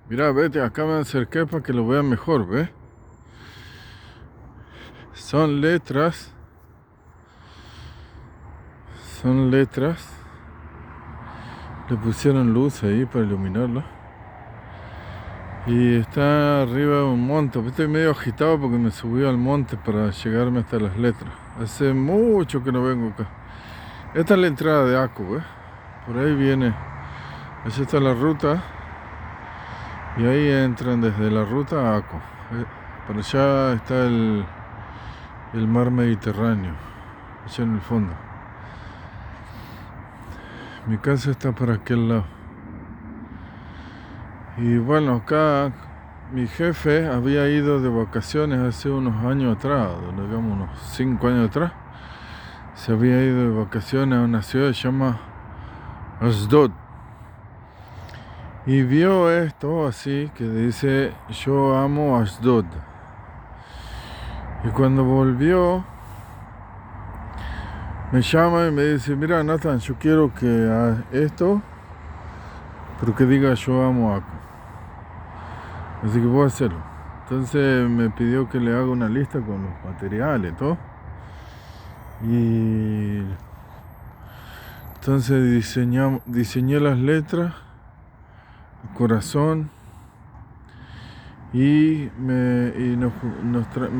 Mira, vete, acá me acerqué para que lo vean mejor, ¿ves? Son letras. Son letras. Le pusieron luz ahí para iluminarlo. Y está arriba de un monte. Estoy medio agitado porque me subí al monte para llegarme hasta las letras. Hace mucho que no vengo acá. Esta es la entrada de Aco, ¿ves? Por ahí viene. Allí está la ruta. Y ahí entran desde la ruta a Aco. Para allá está el mar Mediterráneo. Allá en el fondo. Mi casa está por aquel lado. Y bueno, acá mi jefe había ido de vacaciones hace unos años atrás, digamos unos 5 años atrás. Se había ido de vacaciones a una ciudad que se llama Asdod. Y vio esto así, que dice, yo amo Asdod. Y cuando volvió, me llama y me dice, mira Nathan, yo quiero que hagas esto, pero que diga yo amo Aco. Así que voy a hacerlo. Entonces me pidió que le haga una lista con los materiales, todo. Y entonces diseñé las letras, el corazón, y me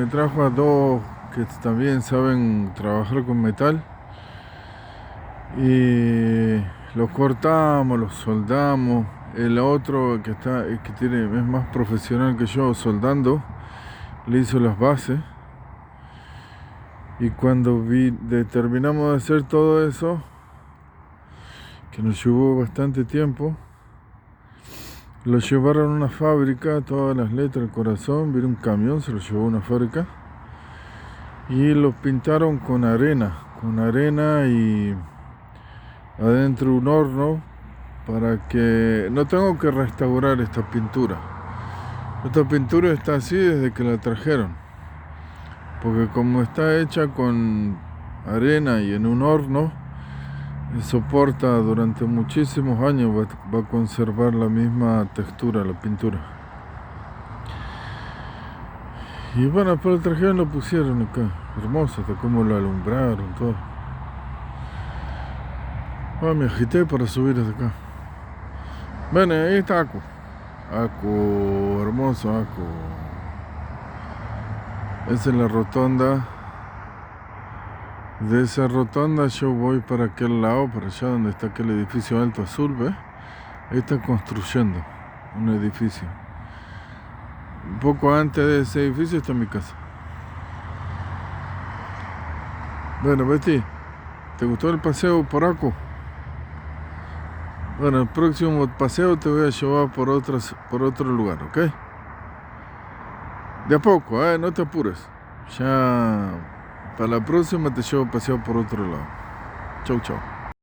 trajo a dos que también saben trabajar con metal. Y los cortamos, los soldamos. El otro que es más profesional que yo soldando, le hizo las bases. Y cuando terminamos de hacer todo eso, que nos llevó bastante tiempo, lo llevaron a una fábrica, todas las letras, el corazón, vino un camión, se lo llevó a una fábrica y lo pintaron con arena y adentro un horno, para que no tengo que restaurar esta pintura. Esta pintura está así desde que la trajeron, porque como está hecha con arena y en un horno, soporta durante muchísimos años, va a conservar la misma textura, la pintura. Y bueno, después lo trajeron, lo pusieron acá, hermoso, hasta cómo lo alumbraron, todo. Me agité para subir hasta acá. Bueno, ahí está Aco. Aco, hermoso Aco. Esa es la rotonda. De esa rotonda yo voy para aquel lado, para allá donde está aquel edificio alto azul, ¿ves? Ahí está construyendo un edificio. Un poco antes de ese edificio está mi casa. Bueno, Betty, ¿te gustó el paseo por Aco? Bueno, el próximo paseo te voy a llevar por otro lugar, ¿ok? De a poco, no te apures. Ya para la próxima te llevo a pasear por otro lado. Chau, chau.